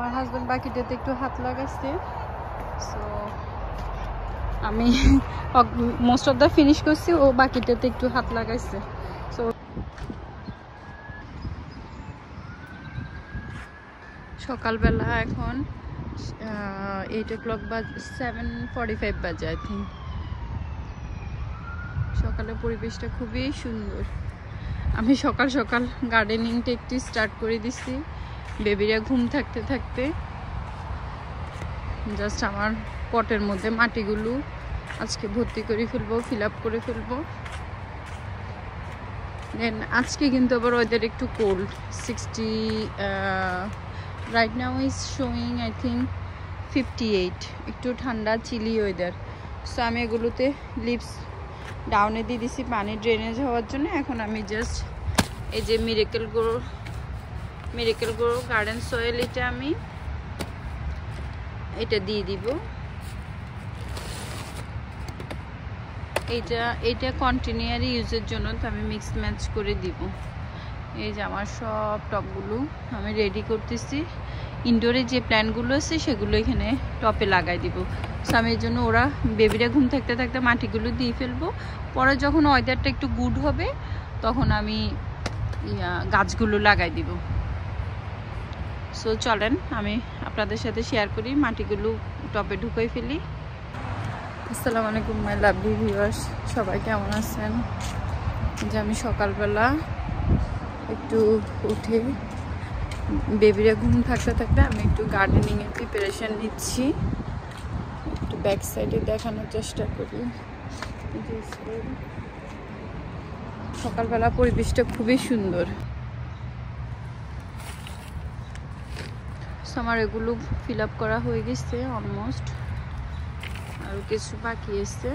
আমার হাজব্যান্ড বাকিটাতে একটু হাত লাগাইছে, সো আমি মোস্ট অফ দ্য ফিনিশ করছি, ও বাকিটাতে একটু হাত লাগাইছে। সো সকালবেলা এখন 8 o'clock বা 7:45 বাজে আই থিঙ্ক। সকালের পরিবেশটা খুবই সুন্দর। আমি সকাল সকাল গার্ডেনিংটা একটু স্টার্ট করে দিছি, বেবিরা ঘুম থাকতে থাকতে। জাস্ট আমার পটের মধ্যে মাটিগুলো আজকে ভর্তি করে ফেলবো, ফিল আপ করে ফেলবো। দেন আজকে কিন্তু আবার ওয়েদার একটু cold, 60 right now is showing I think 58, একটু ঠান্ডা চিলি ওয়েদার। সো আমি এগুলোতে লিভস ডাউনে দিয়ে দিছি পানি ড্রেনেজ হওয়ার জন্য। এখন আমি জাস্ট এই যে মিরাকেল গ্রো গার্ডেন সয়েল, এটা দিয়ে দিব। এইটা কন্টিনিউয়ারি ইউজের জন্য, তো আমি মিক্স ম্যাচ করে দিব। এই যে আমার সব টপগুলো আমি রেডি করতেছি। ইনডোরে যে প্ল্যান্টগুলো আছে সেগুলো এখানে টপে লাগাই দিব। সো আমি এই জন্য ওরা বেবিরা ঘুম থাকতে থাকতে মাটিগুলো দিয়ে ফেলবো। পরে যখন ওয়েদারটা একটু গুড হবে তখন আমি গাছগুলো লাগাই দিব। সো চলেন আমি আপনাদের সাথে শেয়ার করি, মাটিগুলো টপে ঢুকাই ফেলি। আসসালামু আলাইকুম মাই লাভলি ভিউয়ার্স, সবাই কেমন আছেন? যে আমি সকালবেলা একটু উঠে বেবিরা ঘুম থাকতে থাকতে আমি একটু গার্ডেনিংয়ের প্রিপারেশন নিচ্ছি। একটু ব্যাক সাইডে দেখানোর চেষ্টা করি। সকালবেলা পরিবেশটা খুবই সুন্দর। আমার এগুলো ফিল আপ করা হয়ে গেছে অলমোস্ট, আর কিছু বাকি আছে,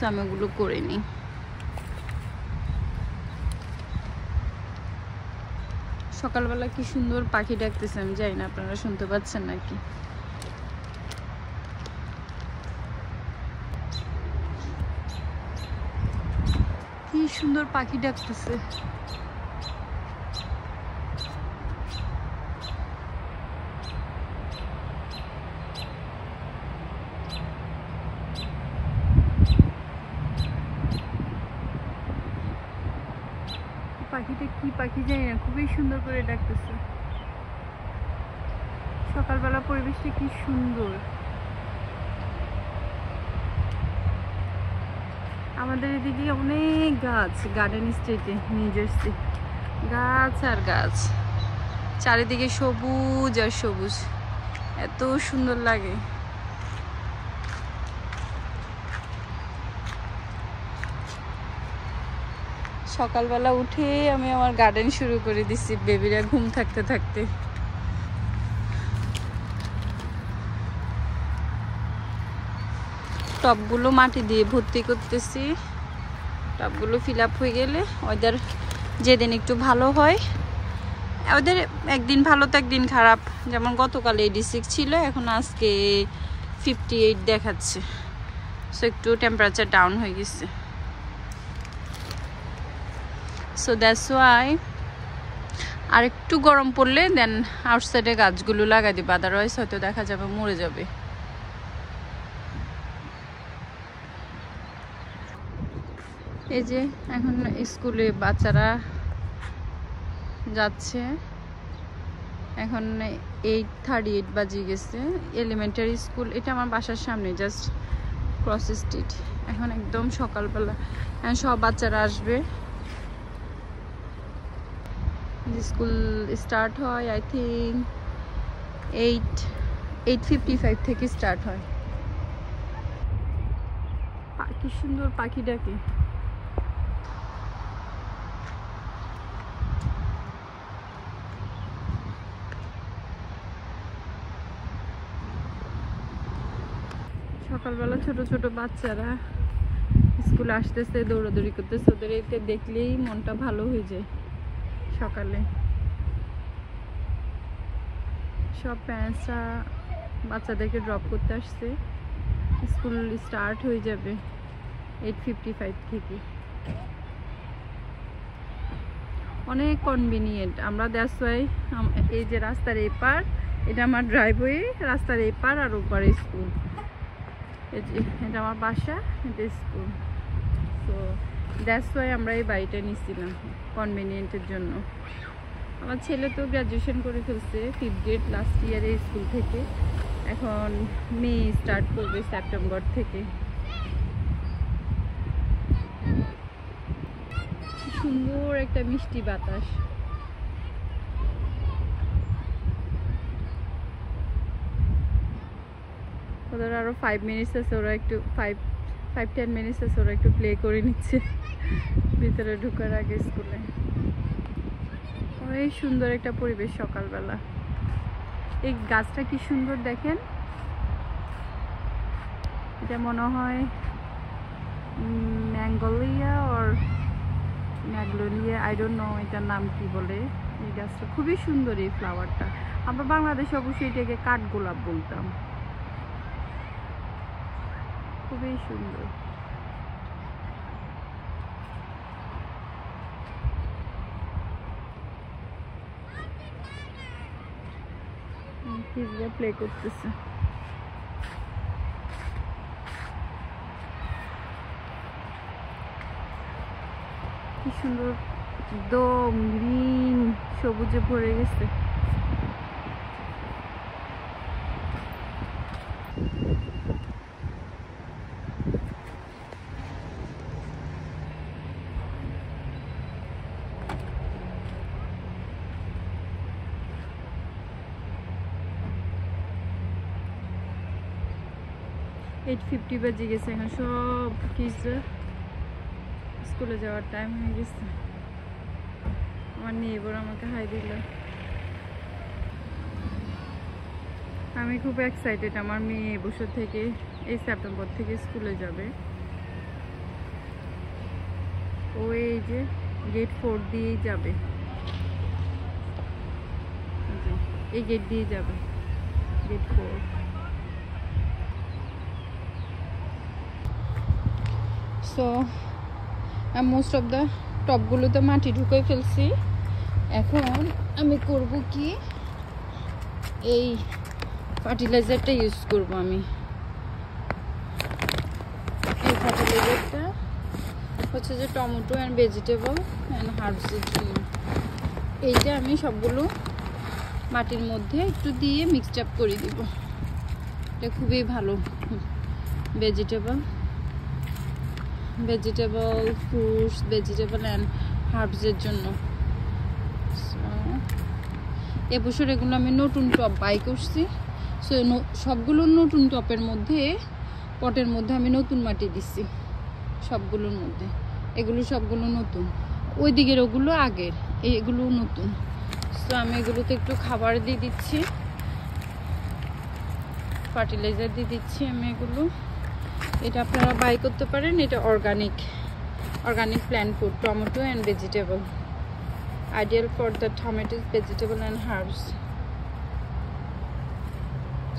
আমি এগুলো করে নিই। সকালবেলা কি সুন্দর পাখি ডাকতেছে, আমি জানি না আপনারা শুনতে পাচ্ছেন নাকি। কি সুন্দর পাখি ডাকতেছে। পাখিটা কি পাখি জানি না, খুবই সুন্দর করে ডাকতেছে। সকালবেলা পরিবেশটা কি সুন্দর। আমাদের এদিকে অনেক গাছ, গার্ডেন স্টেটে নিউ জার্সি, গাছ আর গাছ, চারিদিকে সবুজ আর সবুজ, এত সুন্দর লাগে। সকালবেলা উঠে আমি আমার গার্ডেন শুরু করে দিছি বেবিরা ঘুম থাকতে থাকতে। টবগুলো মাটি দিয়ে ভর্তি করতেছি। টবগুলো ফিল আপ হয়ে গেলে ওদের যেদিন একটু ভালো হয়, ওদের একদিন ভালো তো একদিন খারাপ, যেমন গতকাল 86 ছিল, এখন আজকে 58 দেখাচ্ছে। সো একটু টেম্পারেচার ডাউন হয়ে গেছে। সো দ্যাটস ওয়াই আর একটু গরম পড়লে দেন আউটসাইডে গাছগুলো লাগাই দিব, আদারওয়াইজ হয়তো দেখা যাবে মরে যাবে। এই যে এখন স্কুলে বাচ্চারা যাচ্ছে, এখন 8:38 বাজে গেছে। এলিমেন্টারি স্কুল, এটা আমার বাসার সামনে, জাস্ট ক্রস স্ট্রিট। এখন একদম সকালবেলা সব বাচ্চারা আসবে। স্কুল স্টার্ট হয় আই থিঙ্ক 8:55 থেকে স্টার্ট হয়। কি সুন্দর পাখি ডাকে। সকালবেলা ছোট ছোট বাচ্চারা স্কুলে আসতেছে, দৌড়াদৌড়ি করতেছে, ওদের এতে দেখলেই মনটা ভালো হয়ে যায়। সকালে সব প্যারেন্টসরা বাচ্চাদেরকে ড্রপ করতে আসছে। স্কুল স্টার্ট হয়ে যাবে 8:55 থেকে। অনেক কনভিনিয়েন্ট আমরা, দ্যাটস ওয়াই এই যে রাস্তার এপার এটা আমার ড্রাইভওয়ে, রাস্তার এপার আর ওপারে স্কুল। এটা আমার বাসা, এটা স্কুল। তো দ্যাটস ওয়াই আমরা এই বাড়িটা নিয়েছিলাম কনভেনিয়েন্টের জন্য। আমার ছেলে তো গ্র্যাজুয়েশন করে ফেলছে, 5th গ্রেড লাস্ট ইয়ারে স্কুল থেকে। এখন মে স্টার্ট করবে সেপ্টেম্বর থেকে। সুন্দর একটা মিষ্টি বাতাস। ওদের আরো 5 মিনিটস আছে, ওরা একটু 5-10 মিনিটস আছে, ওরা একটু প্লে করে নিচ্ছে ভিতরে ঢোকার আগে স্কুলে। অনেক সুন্দর একটা পরিবেশ সকালবেলা। এই গাছটা কি সুন্দর দেখেন, এটা মনে হয় ম্যাঙ্গোলিয়া আর ম্যাগনোলিয়া, আই ডোন্ট নো এটার নাম কি বলে। এই গাছটা খুবই সুন্দর, এই ফ্লাওয়ারটা। আমরা বাংলাদেশে অবশ্যই এটাকে কাঠগোলাপ বলতাম। খুবই সুন্দর। কিডরা প্লে করতেছে। কি সুন্দর, একদম গ্রিন সবুজে ভরে গেছে। এইট 50 বাজে গেছে, এখন সব কিছু স্কুলে যাওয়ার টাইম হয়ে গেছে। আমার নেইবার আমাকে হাই দিল। আমি খুব এক্সাইটেড, আমার মেয়ে এবছর থেকে এই সেপ্টেম্বর থেকে স্কুলে যাবে। ও এই যে গেট 4 দিয়েই যাবে, এই গেট দিয়ে যাবে, gate 4। So most of the টপগুলোতে মাটি ঢুকে ফেলছি। এখন আমি করব কি, এই ফার্টিলাইজারটা ইউজ করব। আমি এই ফার্টিলাইজারটা হচ্ছে যে টমেটো অ্যান্ড ভেজিটেবল অ্যান্ড হার্বসের জন্য। এইটা আমি সবগুলো মাটির মধ্যে একটু দিয়ে মিক্সড আপ করে দিব। এটা খুবই ভালো ভেজিটেবল, ফ্রুটস, ভেজিটেবল অ্যান্ড হার্বসের জন্য। এবছর এগুলো আমি নতুন টপ বাই করছি। সো সবগুলো নতুন টপের মধ্যে, পটের মধ্যে আমি নতুন মাটি দিচ্ছি সবগুলোর মধ্যে। এগুলো সবগুলো নতুন, ওই দিকের ওগুলো আগের, এগুলো নতুন। সো আমি এগুলোতে একটু খাবার দিয়ে দিচ্ছি, ফার্টিলাইজার দিয়ে দিচ্ছি আমি এগুলো। এটা আপনারা বাই করতে পারেন, এটা organic plant food, tomato and vegetable, ideal for the tomatoes, vegetable and herbs.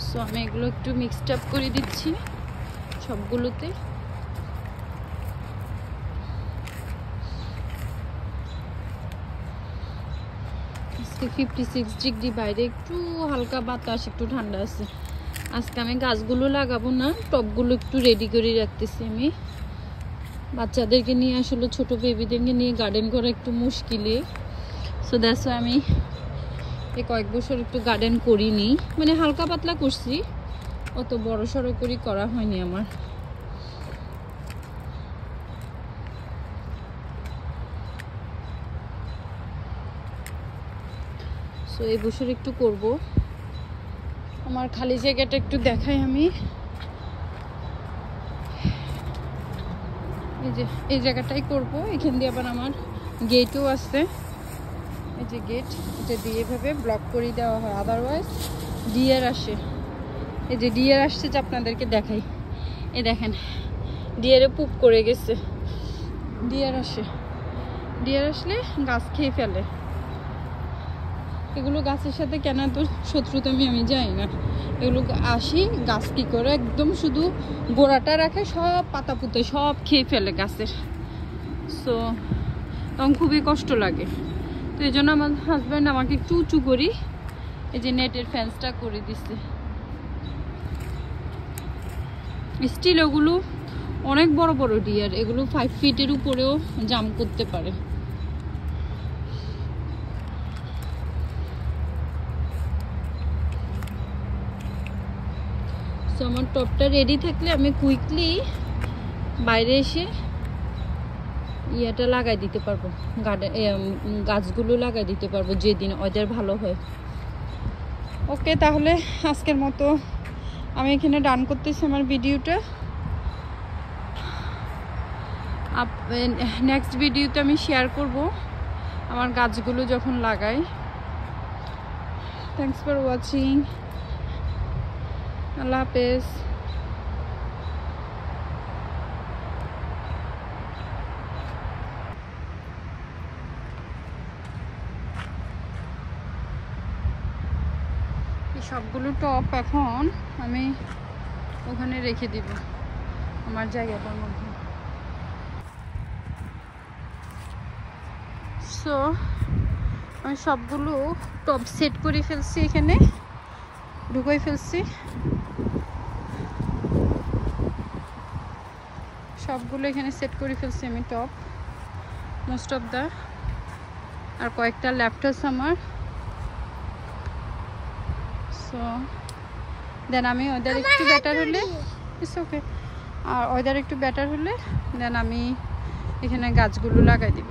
So আমি এগুলো একটু মিক্সড আপ করে দিচ্ছি সবগুলোতে। আজকে 56 ডিগ্রি, বাইরে একটু হালকা বাতাস, একটু ঠান্ডা আছে। আজকে আমি গাছগুলো লাগাবো না, টবগুলো একটু রেডি করে রাখতেছি আমি। বাচ্চাদেরকে নিয়ে, আসলে ছোট বেবিদেরকে নিয়ে গার্ডেন করা একটু মুশকিলই। সো দ্যাটস ওয়াই আমি এই কয়েক বছর একটু গার্ডেন করিনি, মানে হালকা পাতলা করছি, অত বড় সড়ো করে করা হয়নি আমার। সো এই বছর একটু করব। আমার খালি জায়গাটা একটু দেখাই আমি। এই যে এই জায়গাটাই করব, এখান দিয়ে আবার আমার গেটও আছে। এই যে গেট, এটা দিয়ে এভাবে ব্লক করে দেওয়া হয়, আদারওয়াইজ ডিয়ার আসে। এই যে ডিয়ার আসছে, যে আপনাদেরকে দেখাই, এই দেখেন ডিয়ারে পুপ করে গেছে। ডিয়ার আসলে গাছ খেয়ে ফেলে। এগুলো গাছের সাথে কেন তো শত্রুতা আমি জানি না। এগুলো আসি, গাছ কি করে একদম শুধু গোড়াটা রাখে, সব পাতা পুঁতে সব খেয়ে ফেলে গাছের। সো তখন খুবই কষ্ট লাগে। তো এই জন্য আমার হাজব্যান্ড আমাকে একটু উঁচু করি, এই যে নেটের ফেন্সটা করে দিছে। স্টিল ওগুলো অনেক বড় বড় ডিয়ার, এগুলো 5 ফিটের উপরেও জাম্প করতে পারে। সো আমার টপটা রেডি থাকলে আমি কুইকলি বাইরে এসে ইয়াটা লাগাই দিতে পারবো, গাছগুলো লাগাই দিতে পারবো যেদিন ওদের ভালো হয়। ওকে, তাহলে আজকের মতো আমি এখানে ডান করতেছি আমার ভিডিওটা। নেক্সট ভিডিওতে আমি শেয়ার করব আমার গাছগুলো যখন লাগাই। Thanks for watching. আল্লাহ হাফেজ। সবগুলো টপ এখন আমি ওখানে রেখে দিব আমার জায়গাটার মধ্যে। সো আমি সবগুলো টপ সেট করে ফেলছি, এখানে ঢুকাই ফেলছি সবগুলো, এখানে সেট করে ফেলছি আমি টপ মোস্ট অফ দা। আর কয়েকটা লেফট আছে আমার। সো দেন আমি ওদের একটু বেটার হলে, ইটস ওকে, আর ওদের একটু বেটার হলে দেন আমি এখানে গাছগুলো লাগাই দিব।